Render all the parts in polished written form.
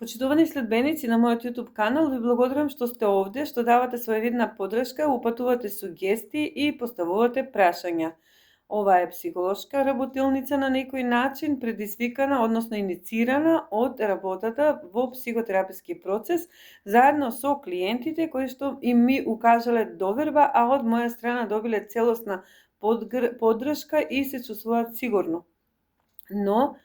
Почитувани следбеници на мојот YouTube канал, ви благодарам што сте овде, што давате своевидна подршка, упатувате сугестии и поставувате прашања. Ова е психолошка работилница на некој начин, предизвикана, односно иницирана од работата во психотераписки процес, заедно со клиентите кои што им ми укажале доверба, а од моја страна добиле целосна подршка и се чувствуваат сигурно. Но,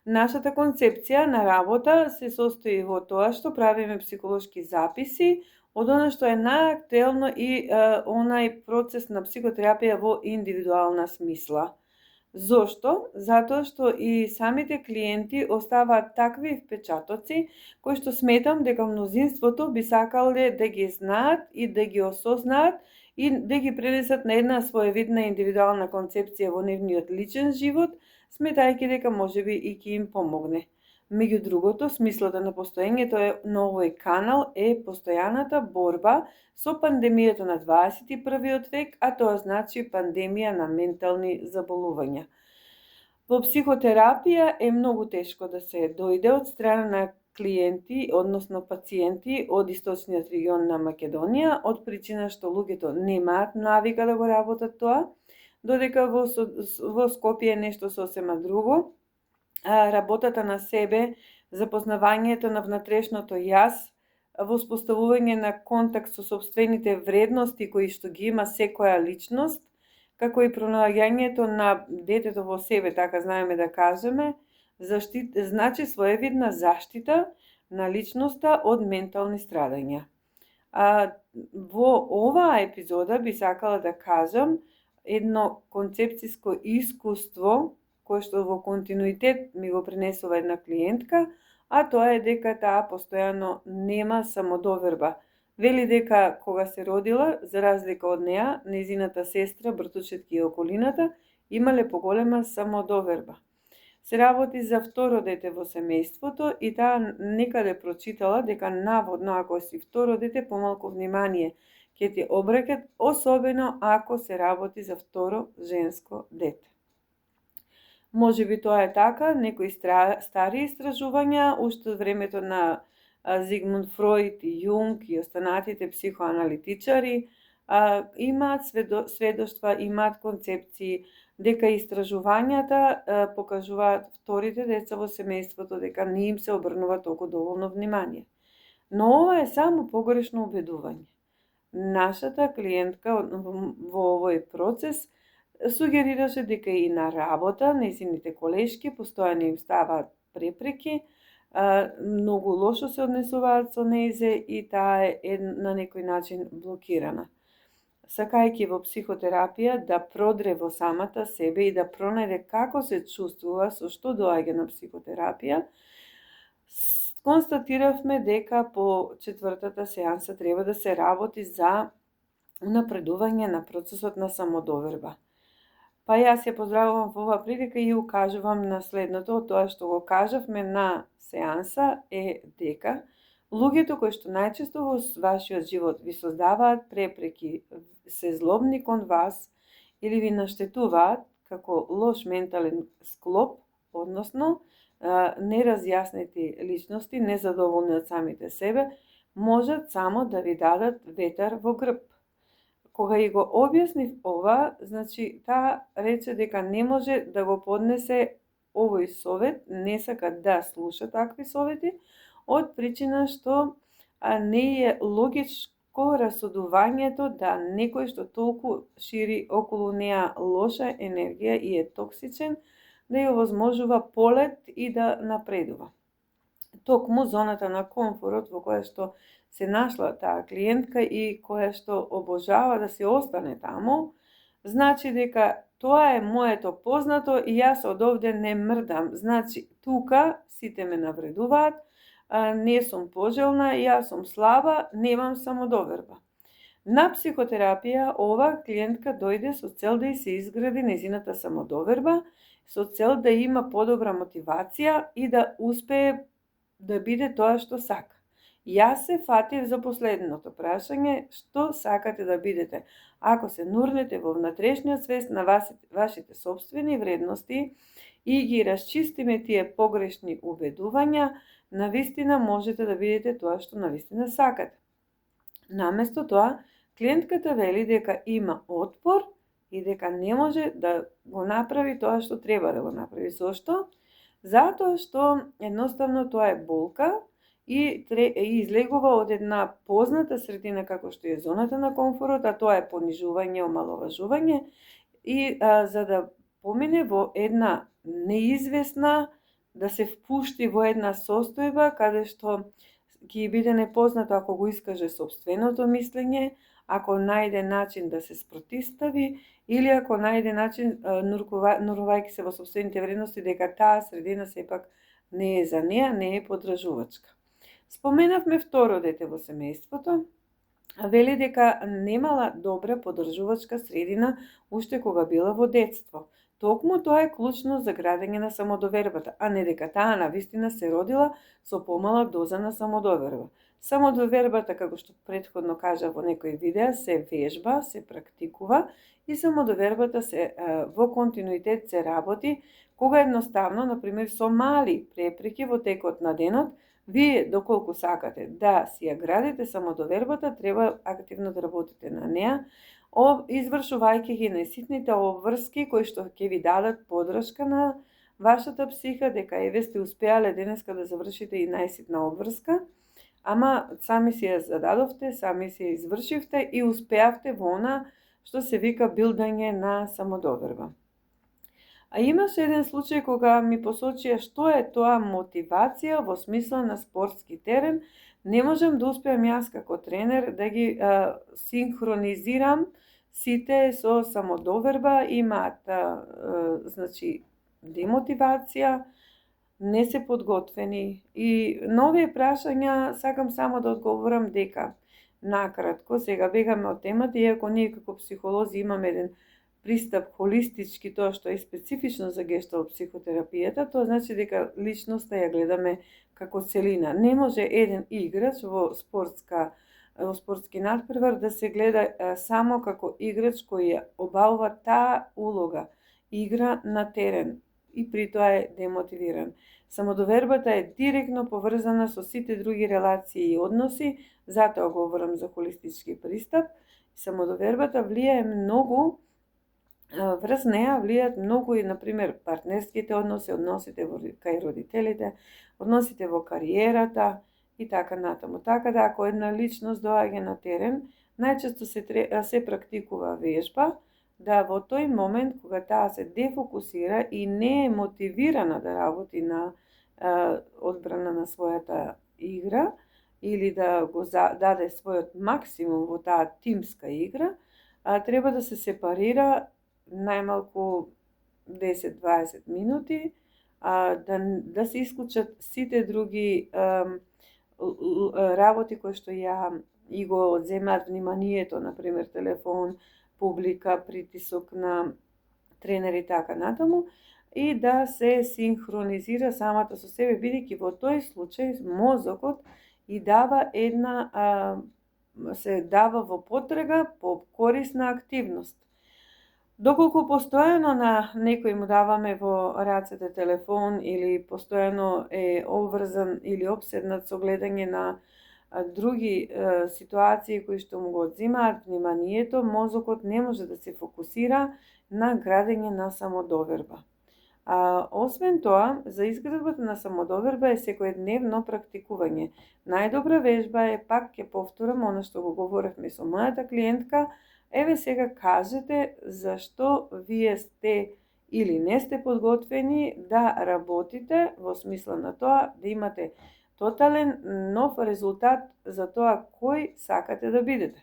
нашата концепција на работа се состои во тоа што правиме психолошки записи од она што е најактуелно и онај процес на психотерапија во индивидуална смисла. Зошто? Затоа што и самите клиенти оставаат такви впечатоци кои што сметам дека мнозинството би сакале да ги знаат и да ги осознаат и да ги пренесат на една своевидна индивидуална концепција во нивниот личен живот, сметајќи дека можеби и ќе им помогне. Меѓу другото, смислата на постоењето на овој канал е постојаната борба со пандемијата на 21. век, а тоа значи пандемија на ментални заболувања. Во психотерапија е многу тешко да се дојде од страна на клиенти, односно пациенти од источниот регион на Македонија, од причина што луѓето немаат навика да го работат тоа, додека во Скопје е нешто сосема друго. Работата на себе, запознавањето на внатрешното јас, воспоставување на контакт со сопствените вредности кои што ги има секоја личност, како и пронаоѓањето на детето во себе, така знаеме да кажеме, значи своевидна заштита на личноста од ментални страдања. Во оваа епизода би сакала да кажам едно концепциско искуство кое што во континуитет ми го пренесува една клиентка, а тоа е дека таа постојано нема самодоверба. Вели дека кога се родила, за разлика од неа, незината сестра, братучетки и околината имале поголема самодоверба. Се работи за второ дете во семејството и таа некаде прочитала дека наводно ако си второ дете помалку внимание ќе ти обраќат, особено ако се работи за второ женско дете. Можеби тоа е така, некои стари истражувања, уште од времето на Зигмунд Фройд и Јунг и останатите психоаналитичари, имаат сведоштва, имаат концепции, дека истражувањата покажуваат вторите деца во семејството дека не им се обрнува толку доволно внимание. Но ова е само погрешно убедување. Нашата клиентка во овој процес сугерираше дека и на работа незините колешки постојано им ставаат препреки, многу лошо се однесуваат со нејзе и таа е на некој начин блокирана. Сакајќи во психотерапија да продре во самата себе и да пронајде како се чувствува, со што доаѓа на психотерапија, констатиравме дека по четвртата сеанса треба да се работи за унапредување на процесот на самодоверба. Па јас ја поздравувам во оваа прилика и укажувам на следното. Тоа што го кажавме на сеанса е дека луѓето кои што најчесто во вашиот живот ви создаваат препреки, се злобни кон вас или ви наштетуваат како лош ментален склоп, односно неразјаснети личности, незадоволни од самите себе, можат само да ви дадат ветар во грб. Кога и го објаснив ова, значи таа рече дека не може да го поднесе овој совет, не сака да слуша такви совети, од причина што не е логичко расудувањето да некој што толку шири околу неа лоша енергија и е токсичен, да ја овозможува полет и да напредува. Токму зоната на комфорот во која што се нашла таа клиентка и која што обожава да се остане таму, значи дека тоа е моето познато и јас од овде не мрдам. Значи, тука сите ме навредуваат, не сум пожелна, јас сум слаба, немам самодоверба. На психотерапија ова клиентка дојде со цел да се изгради незината самодоверба, со цел да има подобра мотивација и да успее да биде тоа што сака. Јас се фатив за последното прашање, што сакате да бидете. Ако се нурнете во внатрешниот свест на вашите собствени вредности и ги расчистиме тие погрешни убедувања, навистина можете да видите тоа што навистина сакате. Наместо тоа, клиентката вели дека има отпор и дека не може да го направи тоа што треба да го направи. Зошто? Затоа што едноставно тоа е болка и излегува од една позната средина како што е зоната на комфорот, а тоа е понижување, омаловажување и за да помине во една неизвестна, да се впушти во една состојба каде што ќе биде непознато ако го искаже сопственото мислење, ако најде начин да се спротистави или ако најде начин, нурувајќи се во сопствените вредности, дека таа средина сепак не е за неа, не е подржувачка. Споменавме второ дете во семејството, вели дека немала добра подржувачка средина уште кога била во детство. Токму тоа е клучно за градење на самодовербата, а не дека таа навистина се родила со помала доза на самодоверба. Самодовербата, како што претходно кажа во некои видеа, се вежба, се практикува и самодовербата се во континуитет се работи, кога едноставно, например, со мали препреки во текот на денот, вие доколку сакате да си ја градите самодовербата, треба активно да работите на неа, извршувајќи ги најситните обврски кои што ќе ви дадат подршка на вашата психа, дека еве сте успеале денеска да завршите и најситна обврска, ама сами си ја зададовте, сами си ја извршивте и успеавте во она што се вика билдање на самодоверба. А имаше еден случај кога ми посочија што е тоа мотивација во смисла на спортски терен. Не можам да успеам јас како тренер да ги синхронизирам сите со самодоверба, имаат значи демотивација, не се подготвени и на овие прашања сакам само да одговорам дека накратко, сега бегаме од темата, иако ние како психолози имаме еден пристап холистички, тоа што е специфично за гешталт психотерапијата, тоа значи дека личноста ја гледаме како целина. Не може еден играч во спортски надпревар да се гледа само како играч кој ја обавува таа улога, игра на терен и при тоа е демотивиран. Самодовербата е директно поврзана со сите други релации и односи, затоа говорам за холистички пристап. Самодовербата влијае многу, врз неа влијаат многу и, например, партнерските односи, односите кај родителите, односите во кариерата и така натаму. Така да, ако една личност доаѓа на терен, најчесто се практикува вежба, да во тој момент кога таа се дефокусира и не е мотивирана да работи на одбрана на својата игра или да го даде својот максимум во таа тимска игра, треба да се сепарира најмалку 10-20 минути, да се исклучат сите други работи кои што ја и го одземаат вниманието, например телефон, публика, притисок на тренер и така натаму, и да се синхронизира самата со себе, бидејќи во тој случај мозокот и дава се дава во потрага по корисна активност. Доколку постојано на некој му даваме во рацете телефон или постојано е обврзан или обседнат со гледање на други ситуации кои што му го одзимаат вниманието, мозокот не може да се фокусира на градење на самодоверба. Освен тоа, за изградбата на самодоверба е секојдневно практикување. Најдобра вежба е, пак ќе повторам она што го говоревме со мојата клиентка, еве сега кажете зашто вие сте или не сте подготвени да работите во смисла на тоа да имате тотален нов резултат за тоа кој сакате да бидете.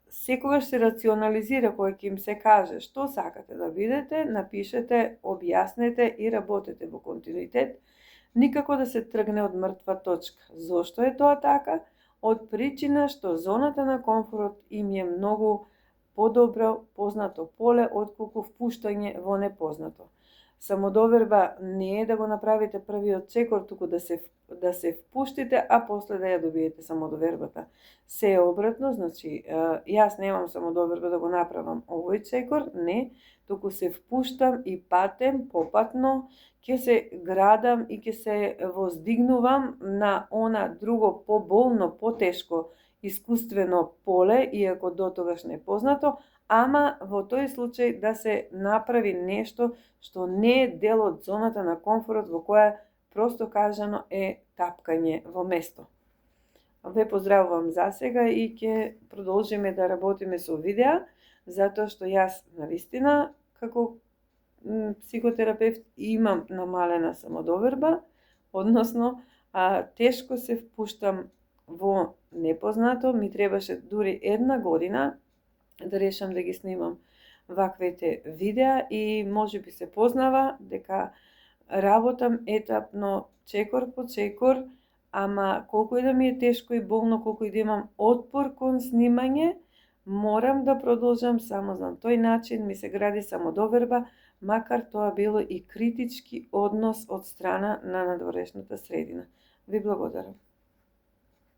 Секогаш се рационализира кога ќе им се каже што сакате да бидете, напишете, објаснете и работете во континуитет, никако да се тргне од мртва точка. Зошто е тоа така? Од причина што зоната на комфорт им е многу подобро познато поле отколку впуштање во непознато. Самодоверба не е да го направите првиот чекор, туку да се впуштите, а после да ја добиете самодовербата. Се е обратно, значи јас немам самодоверба да го направам овој чекор, не, туку се впуштам и патем, попатно, ќе се градам и ќе се воздигнувам на она друго поболно, потешко искуствено поле, иако до тогаш непознато, ама во тој случај да се направи нешто што не е дел од зоната на комфорт во која просто кажано е тапкање во место. Ве поздравувам за сега и ќе продолжиме да работиме со видеа, затоа што јас навистина како психотерапевт имам намалена самодоверба, односно тешко се впуштам во непознато, ми требаше дури 1 година да решам да ги снимам ваквите видеа и можеби се познава дека работам етапно, чекор по чекор, ама колку и да ми е тешко и болно, колку и да имам отпор кон снимање, морам да продолжам, само на тој начин ми се гради самодоверба, макар тоа било и критички однос од страна на надворешната средина. Ви благодарам.